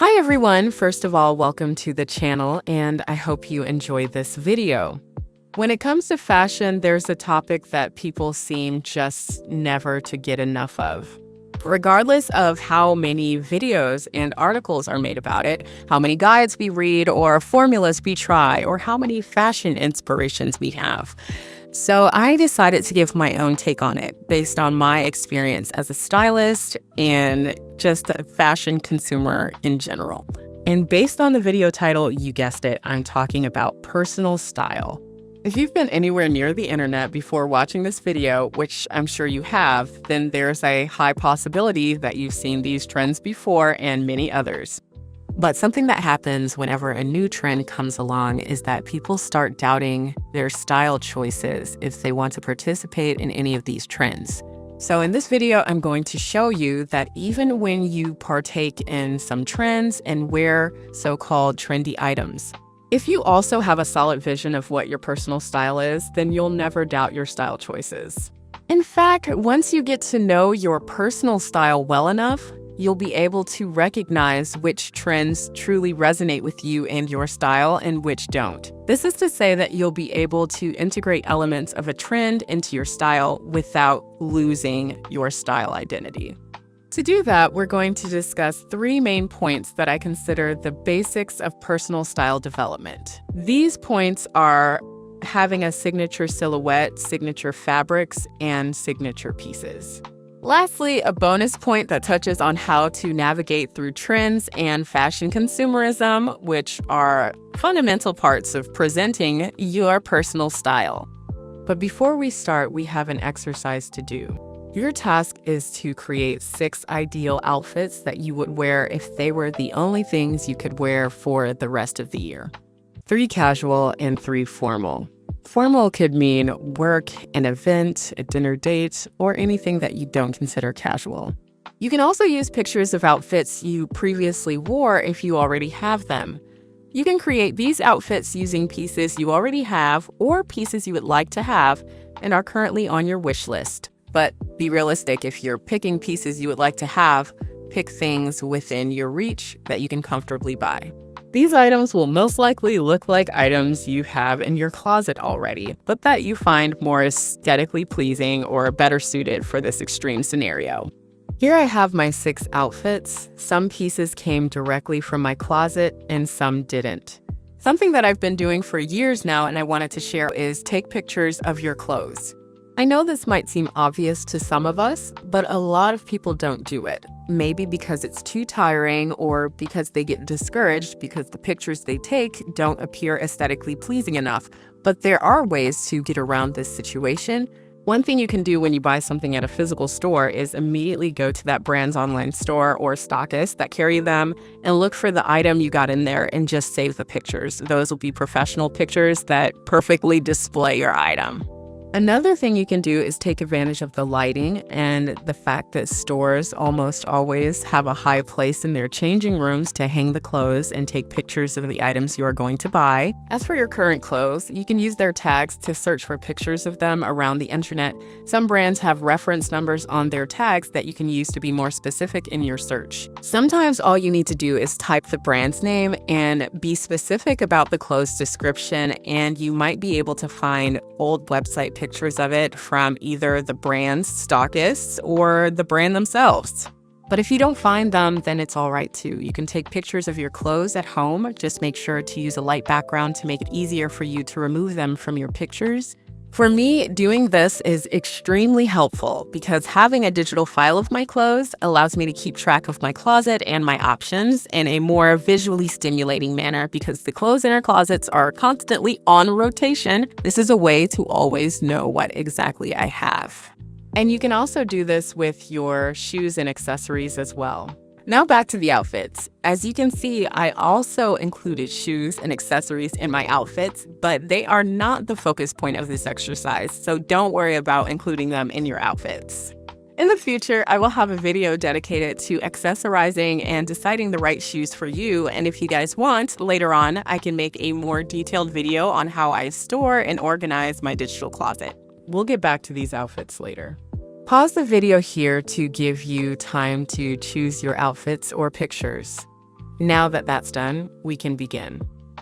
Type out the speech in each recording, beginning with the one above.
Hi everyone! First of all, welcome to the channel, and I hope you enjoy this video. When it comes to fashion, there's a topic that people seem just never to get enough of. Regardless of how many videos and articles are made about it, how many guides we read, or formulas we try, or how many fashion inspirations we have. So I decided to give my own take on it based on my experience as a stylist and just a fashion consumer in general. And based on the video title, you guessed it, I'm talking about personal style. If you've been anywhere near the internet before watching this video, which I'm sure you have, then there's a high possibility that you've seen these trends before and many others. But something that happens whenever a new trend comes along is that people start doubting their style choices if they want to participate in any of these trends. So in this video, I'm going to show you that even when you partake in some trends and wear so-called trendy items, if you also have a solid vision of what your personal style is, then you'll never doubt your style choices. In fact, once you get to know your personal style well enough, you'll be able to recognize which trends truly resonate with you and your style and which don't. This is to say that you'll be able to integrate elements of a trend into your style without losing your style identity. To do that, we're going to discuss three main points that I consider the basics of personal style development. These points are having a signature silhouette, signature fabrics, and signature pieces. Lastly, a bonus point that touches on how to navigate through trends and fashion consumerism, which are fundamental parts of presenting your personal style. But before we start, we have an exercise to do. Your task is to create 6 ideal outfits that you would wear if they were the only things you could wear for the rest of the year. 3 casual and 3 formal. Formal could mean work, an event, a dinner date, or anything that you don't consider casual. You can also use pictures of outfits you previously wore if you already have them. You can create these outfits using pieces you already have or pieces you would like to have and are currently on your wish list. But be realistic, if you're picking pieces you would like to have, pick things within your reach that you can comfortably buy. These items will most likely look like items you have in your closet already, but that you find more aesthetically pleasing or better suited for this extreme scenario. Here I have my 6 outfits. Some pieces came directly from my closet and some didn't. Something that I've been doing for years now and I wanted to share is take pictures of your clothes. I know this might seem obvious to some of us, but a lot of people don't do it. Maybe because it's too tiring or because they get discouraged because the pictures they take don't appear aesthetically pleasing enough. But there are ways to get around this situation. One thing you can do when you buy something at a physical store is immediately go to that brand's online store or stockist that carry them and look for the item you got in there and just save the pictures. Those will be professional pictures that perfectly display your item. Another thing you can do is take advantage of the lighting and the fact that stores almost always have a high place in their changing rooms to hang the clothes and take pictures of the items you are going to buy. As for your current clothes, you can use their tags to search for pictures of them around the internet. Some brands have reference numbers on their tags that you can use to be more specific in your search. Sometimes all you need to do is type the brand's name and be specific about the clothes description, and you might be able to find old website pictures of it from either the brand's stockists or the brand themselves. But if you don't find them, then it's all right too. You can take pictures of your clothes at home. Just make sure to use a light background to make it easier for you to remove them from your pictures. For me, doing this is extremely helpful because having a digital file of my clothes allows me to keep track of my closet and my options in a more visually stimulating manner because the clothes in our closets are constantly on rotation. This is a way to always know what exactly I have. And you can also do this with your shoes and accessories as well. Now back to the outfits. As you can see, I also included shoes and accessories in my outfits, but they are not the focus point of this exercise, so don't worry about including them in your outfits. In the future, I will have a video dedicated to accessorizing and deciding the right shoes for you, and if you guys want, later on, I can make a more detailed video on how I store and organize my digital closet. We'll get back to these outfits later. Pause the video here to give you time to choose your outfits or pictures. Now that that's done, we can begin.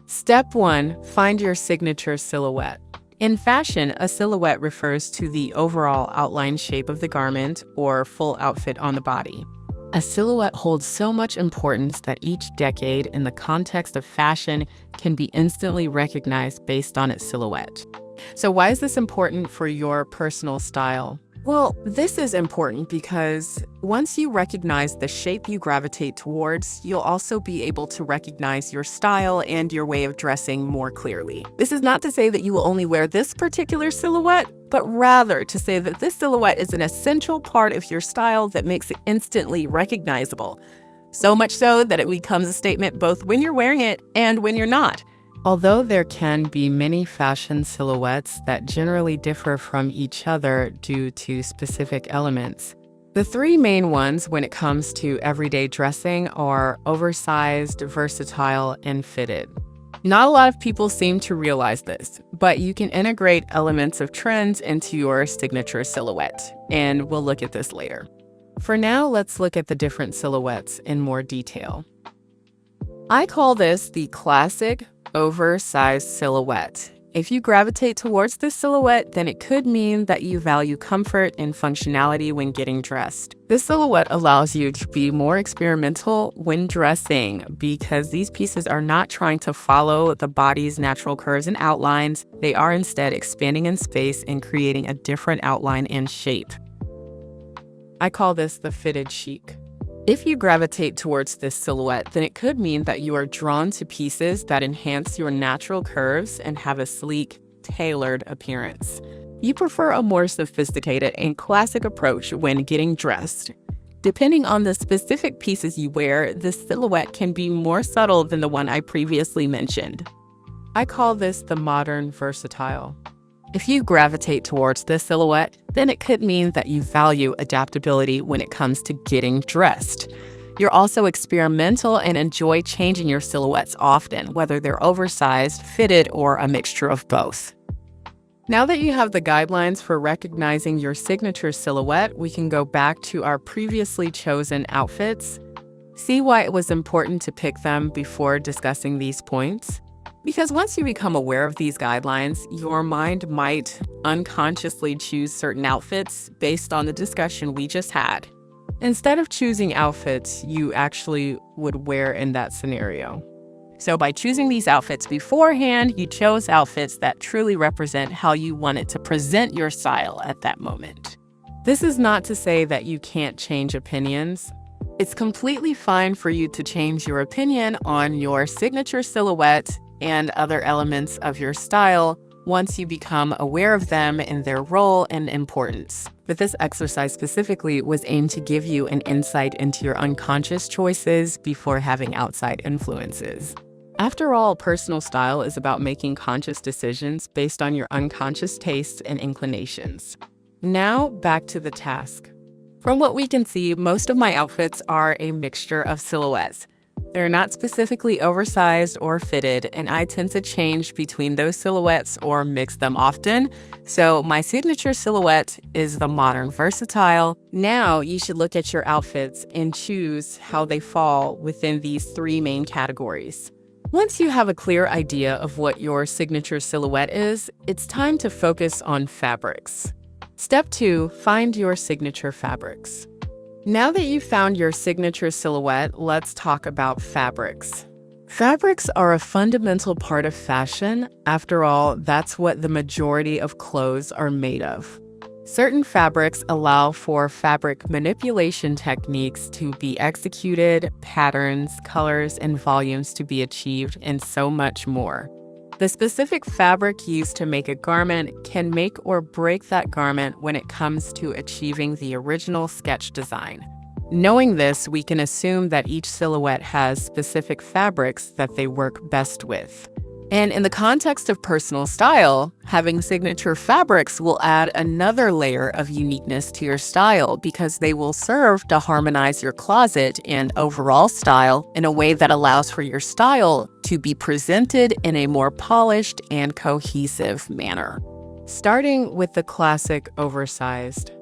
Step 1, find your signature silhouette. In fashion, a silhouette refers to the overall outline shape of the garment or full outfit on the body. A silhouette holds so much importance that each decade in the context of fashion can be instantly recognized based on its silhouette. So why is this important for your personal style? Well, this is important because once you recognize the shape you gravitate towards, you'll also be able to recognize your style and your way of dressing more clearly. This is not to say that you will only wear this particular silhouette, but rather to say that this silhouette is an essential part of your style that makes it instantly recognizable. So much so that it becomes a statement both when you're wearing it and when you're not. Although there can be many fashion silhouettes that generally differ from each other due to specific elements, the three main ones when it comes to everyday dressing are oversized, versatile, and fitted. Not a lot of people seem to realize this, but you can integrate elements of trends into your signature silhouette, and we'll look at this later. For now, let's look at the different silhouettes in more detail. I call this the classic oversized silhouette. If you gravitate towards this silhouette, then it could mean that you value comfort and functionality when getting dressed. This silhouette allows you to be more experimental when dressing because these pieces are not trying to follow the body's natural curves and outlines. They are instead expanding in space and creating a different outline and shape. I call this the fitted chic. If you gravitate towards this silhouette, then it could mean that you are drawn to pieces that enhance your natural curves and have a sleek, tailored appearance. You prefer a more sophisticated and classic approach when getting dressed. Depending on the specific pieces you wear, the silhouette can be more subtle than the one I previously mentioned. I call this the modern versatile. If you gravitate towards this silhouette, then it could mean that you value adaptability when it comes to getting dressed. You're also experimental and enjoy changing your silhouettes often, whether they're oversized, fitted, or a mixture of both. Now that you have the guidelines for recognizing your signature silhouette, we can go back to our previously chosen outfits. See why it was important to pick them before discussing these points. Because once you become aware of these guidelines, your mind might unconsciously choose certain outfits based on the discussion we just had, instead of choosing outfits you actually would wear in that scenario. So by choosing these outfits beforehand, you chose outfits that truly represent how you wanted to present your style at that moment. This is not to say that you can't change opinions. It's completely fine for you to change your opinion on your signature silhouette and other elements of your style once you become aware of them and their role and importance. But this exercise specifically was aimed to give you an insight into your unconscious choices before having outside influences. After all, personal style is about making conscious decisions based on your unconscious tastes and inclinations. Now, back to the task. From what we can see, most of my outfits are a mixture of silhouettes. They're not specifically oversized or fitted, and I tend to change between those silhouettes or mix them often. So my signature silhouette is the modern versatile. Now you should look at your outfits and choose how they fall within these three main categories. Once you have a clear idea of what your signature silhouette is, it's time to focus on fabrics. Step 2, find your signature fabrics. Now that you've found your signature silhouette, let's talk about fabrics. Fabrics are a fundamental part of fashion. After all, that's what the majority of clothes are made of. Certain fabrics allow for fabric manipulation techniques to be executed, patterns, colors, and volumes to be achieved, and so much more. The specific fabric used to make a garment can make or break that garment when it comes to achieving the original sketch design. Knowing this, we can assume that each silhouette has specific fabrics that they work best with. And in the context of personal style, having signature fabrics will add another layer of uniqueness to your style because they will serve to harmonize your closet and overall style in a way that allows for your style to be presented in a more polished and cohesive manner. Starting with the classic oversized.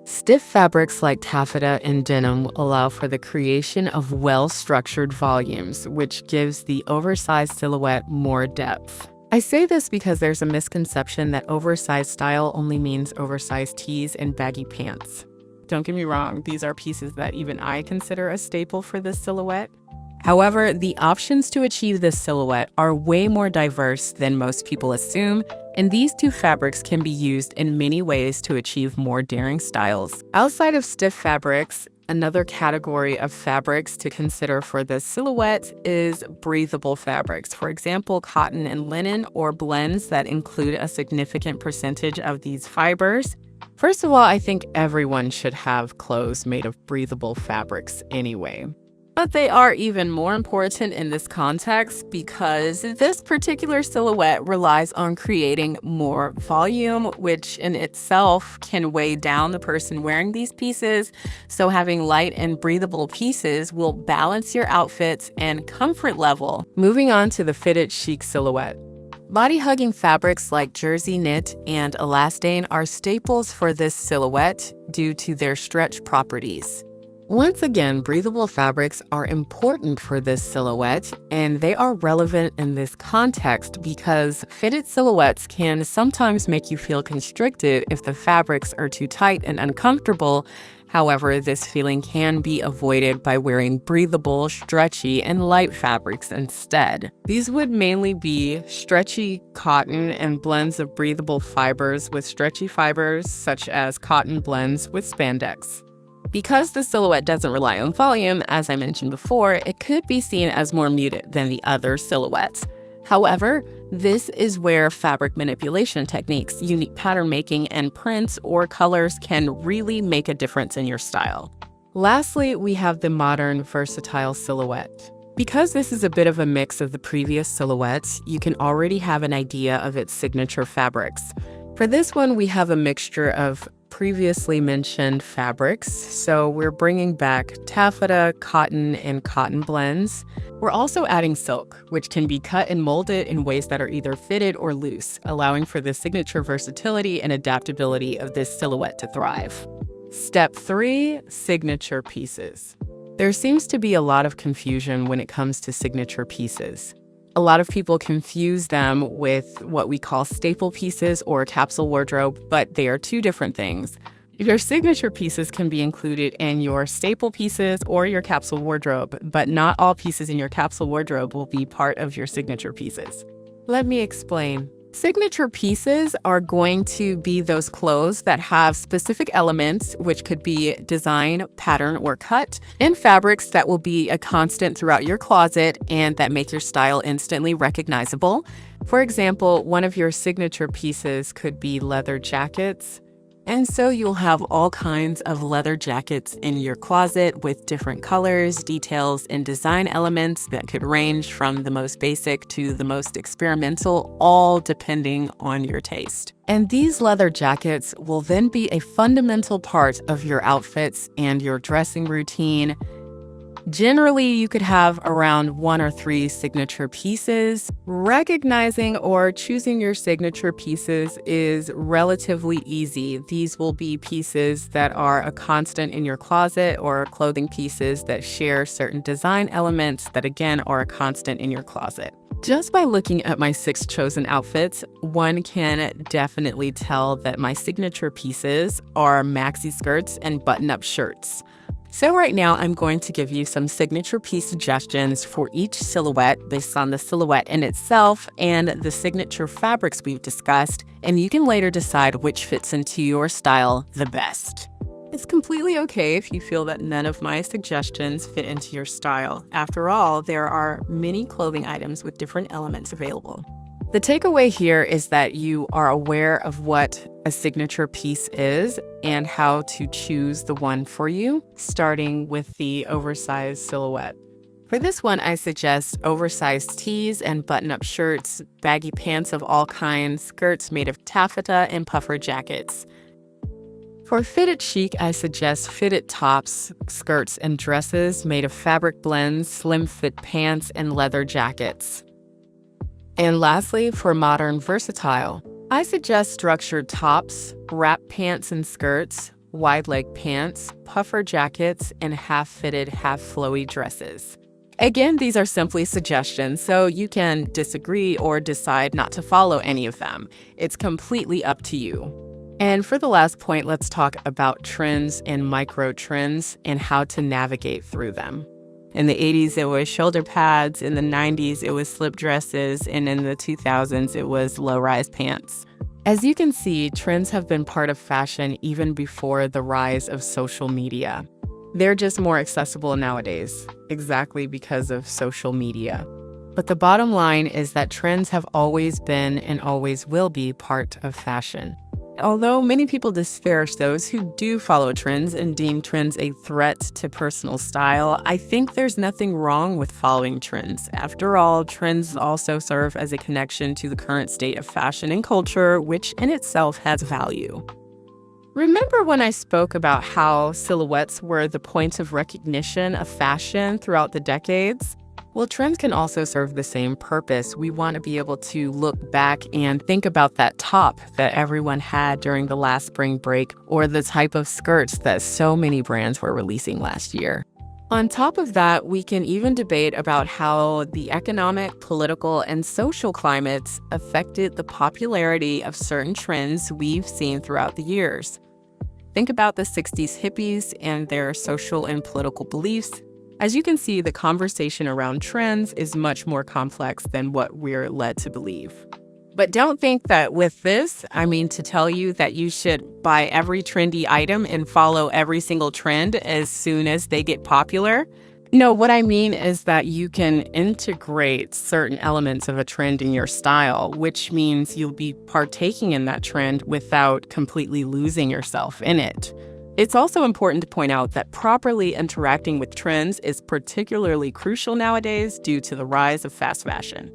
Stiff fabrics like taffeta and denim allow for the creation of well-structured volumes, which gives the oversized silhouette more depth. I say this because there's a misconception that oversized style only means oversized tees and baggy pants. Don't get me wrong, these are pieces that even I consider a staple for this silhouette. However, the options to achieve this silhouette are way more diverse than most people assume, and these two fabrics can be used in many ways to achieve more daring styles. Outside of stiff fabrics, another category of fabrics to consider for this silhouette is breathable fabrics. For example, cotton and linen, or blends that include a significant percentage of these fibers. First of all, I think everyone should have clothes made of breathable fabrics anyway. But they are even more important in this context because this particular silhouette relies on creating more volume, which in itself can weigh down the person wearing these pieces. So having light and breathable pieces will balance your outfits and comfort level. Moving on to the fitted chic silhouette. Body-hugging fabrics like jersey knit and elastane are staples for this silhouette due to their stretch properties. Once again, breathable fabrics are important for this silhouette, and they are relevant in this context because fitted silhouettes can sometimes make you feel constricted if the fabrics are too tight and uncomfortable. However, this feeling can be avoided by wearing breathable, stretchy, and light fabrics instead. These would mainly be stretchy cotton and blends of breathable fibers with stretchy fibers, such as cotton blends with spandex. Because the silhouette doesn't rely on volume, as I mentioned before, it could be seen as more muted than the other silhouettes. However, this is where fabric manipulation techniques, unique pattern making, and prints or colors can really make a difference in your style. Lastly, we have the modern versatile silhouette. Because this is a bit of a mix of the previous silhouettes, you can already have an idea of its signature fabrics. For this one, we have a mixture of previously mentioned fabrics, so we're bringing back taffeta, cotton, and cotton blends. We're also adding silk, which can be cut and molded in ways that are either fitted or loose, allowing for the signature versatility and adaptability of this silhouette to thrive. Step 3, signature pieces. There seems to be a lot of confusion when it comes to signature pieces. A lot of people confuse them with what we call staple pieces or capsule wardrobe, but they are two different things. Your signature pieces can be included in your staple pieces or your capsule wardrobe, but not all pieces in your capsule wardrobe will be part of your signature pieces. Let me explain. Signature pieces are going to be those clothes that have specific elements, which could be design, pattern, or cut, and fabrics that will be a constant throughout your closet and that make your style instantly recognizable. For example, one of your signature pieces could be leather jackets. And so you'll have all kinds of leather jackets in your closet with different colors, details, and design elements that could range from the most basic to the most experimental, all depending on your taste. And these leather jackets will then be a fundamental part of your outfits and your dressing routine. Generally, you could have around 1 or 3 signature pieces. Recognizing or choosing your signature pieces is relatively easy. These will be pieces that are a constant in your closet or clothing pieces that share certain design elements that, again, are a constant in your closet. Just by looking at my 6 chosen outfits, one can definitely tell that my signature pieces are maxi skirts and button-up shirts. So right now, I'm going to give you some signature piece suggestions for each silhouette based on the silhouette in itself and the signature fabrics we've discussed, and you can later decide which fits into your style the best. It's completely okay if you feel that none of my suggestions fit into your style. After all, there are many clothing items with different elements available. The takeaway here is that you are aware of what a signature piece is and how to choose the one for you, starting with the oversized silhouette. For this one, I suggest oversized tees and button-up shirts, baggy pants of all kinds, skirts made of taffeta, and puffer jackets. For fitted chic, I suggest fitted tops, skirts, and dresses made of fabric blends, slim fit pants, and leather jackets. And lastly, for modern versatile, I suggest structured tops, wrap pants and skirts, wide leg pants, puffer jackets, and half-fitted, half-flowy dresses. Again, these are simply suggestions, so you can disagree or decide not to follow any of them. It's completely up to you. And for the last point, let's talk about trends and micro trends and how to navigate through them. In the 80s, it was shoulder pads. In the 90s, it was slip dresses. And in the 2000s, it was low-rise pants. As you can see, trends have been part of fashion even before the rise of social media. They're just more accessible nowadays, exactly because of social media. But the bottom line is that trends have always been and always will be part of fashion. Although many people disparage those who do follow trends and deem trends a threat to personal style, I think there's nothing wrong with following trends. After all, trends also serve as a connection to the current state of fashion and culture, which in itself has value. Remember when I spoke about how silhouettes were the point of recognition of fashion throughout the decades? Well, trends can also serve the same purpose. We want to be able to look back and think about that top that everyone had during the last spring break, or the type of skirts that so many brands were releasing last year. On top of that, we can even debate about how the economic, political, and social climates affected the popularity of certain trends we've seen throughout the years. Think about the 60s hippies and their social and political beliefs. As you can see, the conversation around trends is much more complex than what we're led to believe. But don't think that with this, I mean to tell you that you should buy every trendy item and follow every single trend as soon as they get popular. No, what I mean is that you can integrate certain elements of a trend in your style, which means you'll be partaking in that trend without completely losing yourself in it. It's also important to point out that properly interacting with trends is particularly crucial nowadays due to the rise of fast fashion.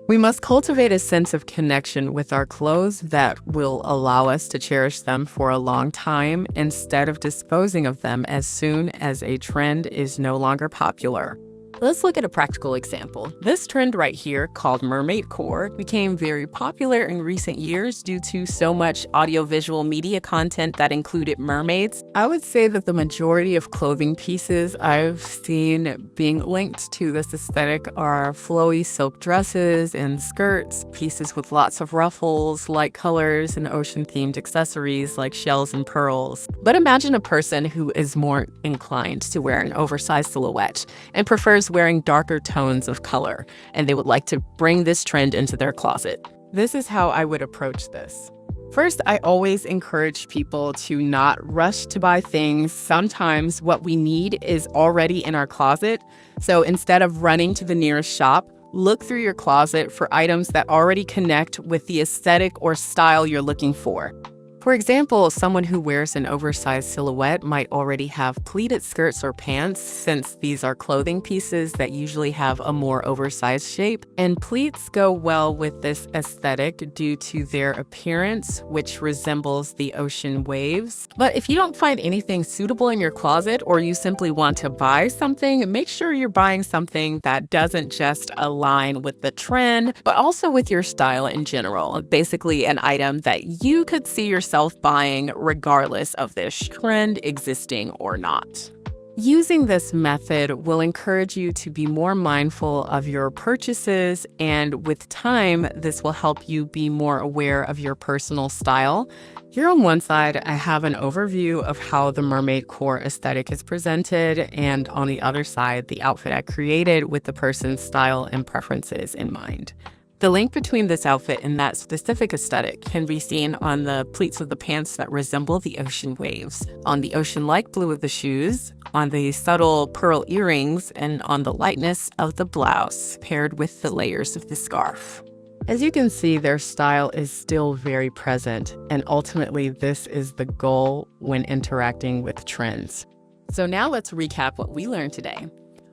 We must cultivate a sense of connection with our clothes that will allow us to cherish them for a long time instead of disposing of them as soon as a trend is no longer popular. Let's look at a practical example. This trend right here, called mermaid core, became very popular in recent years due to so much audiovisual media content that included mermaids. I would say that the majority of clothing pieces I've seen being linked to this aesthetic are flowy silk dresses and skirts, pieces with lots of ruffles, light colors, and ocean-themed accessories like shells and pearls. But imagine a person who is more inclined to wear an oversized silhouette and prefers wearing darker tones of color, and they would like to bring this trend into their closet. This is how I would approach this. First, I always encourage people to not rush to buy things. Sometimes what we need is already in our closet. So instead of running to the nearest shop, look through your closet for items that already connect with the aesthetic or style you're looking for. For example, someone who wears an oversized silhouette might already have pleated skirts or pants, since these are clothing pieces that usually have a more oversized shape. And pleats go well with this aesthetic due to their appearance, which resembles the ocean waves. But if you don't find anything suitable in your closet, or you simply want to buy something, make sure you're buying something that doesn't just align with the trend, but also with your style in general. Basically, an item that you could see yourself buying regardless of this trend existing or not. Using this method will encourage you to be more mindful of your purchases, and with time, this will help you be more aware of your personal style. Here on one side, I have an overview of how the mermaid core aesthetic is presented, and on the other side, the outfit I created with the person's style and preferences in mind. The link between this outfit and that specific aesthetic can be seen on the pleats of the pants that resemble the ocean waves, on the ocean-like blue of the shoes, on the subtle pearl earrings, and on the lightness of the blouse paired with the layers of the scarf. As you can see, their style is still very present, and ultimately this is the goal when interacting with trends. So now let's recap what we learned today.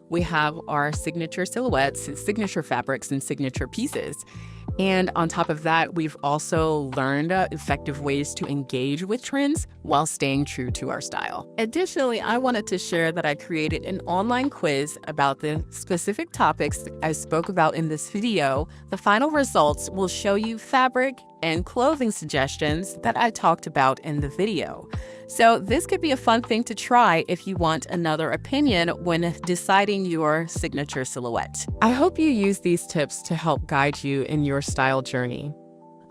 We have our signature silhouettes, signature fabrics, and signature pieces. And on top of that, we've also learned effective ways to engage with trends while staying true to our style. Additionally, I wanted to share that I created an online quiz about the specific topics I spoke about in this video. The final results will show you fabric, and clothing suggestions that I talked about in the video. So this could be a fun thing to try if you want another opinion when deciding your signature silhouette. I hope you use these tips to help guide you in your style journey.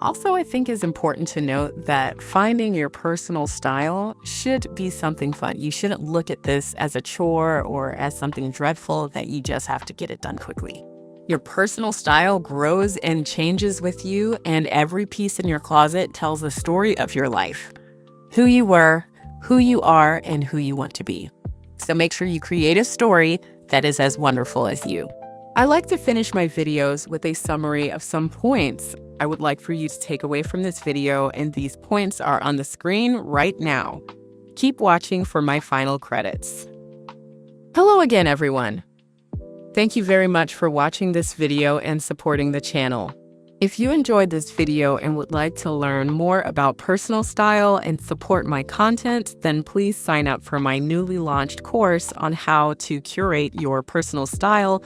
Also, I think it's important to note that finding your personal style should be something fun. You shouldn't look at this as a chore or as something dreadful that you just have to get it done quickly. Your personal style grows and changes with you, and every piece in your closet tells the story of your life. Who you were, who you are, and who you want to be. So make sure you create a story that is as wonderful as you. I like to finish my videos with a summary of some points I would like for you to take away from this video, and these points are on the screen right now. Keep watching for my final credits. Hello again, everyone. Thank you very much for watching this video and supporting the channel. If you enjoyed this video and would like to learn more about personal style and support my content, then please sign up for my newly launched course on how to curate your personal style,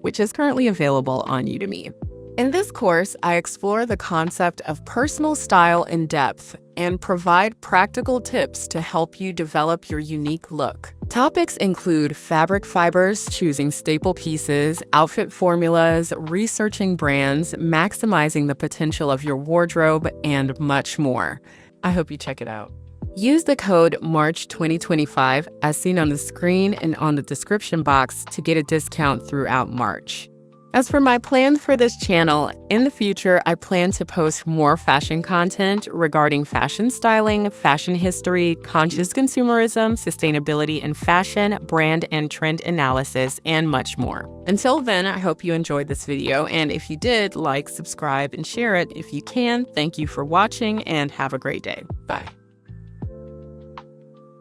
which is currently available on Udemy. In this course, I explore the concept of personal style in depth and provide practical tips to help you develop your unique look. Topics include fabric fibers, choosing staple pieces, outfit formulas, researching brands, maximizing the potential of your wardrobe, and much more. I hope you check it out. Use the code MARCH2025 as seen on the screen and on the description box to get a discount throughout March. As for my plans for this channel, in the future, I plan to post more fashion content regarding fashion styling, fashion history, conscious consumerism, sustainability in fashion, brand and trend analysis, and much more. Until then, I hope you enjoyed this video, and if you did, like, subscribe, and share it if you can. Thank you for watching, and have a great day. Bye.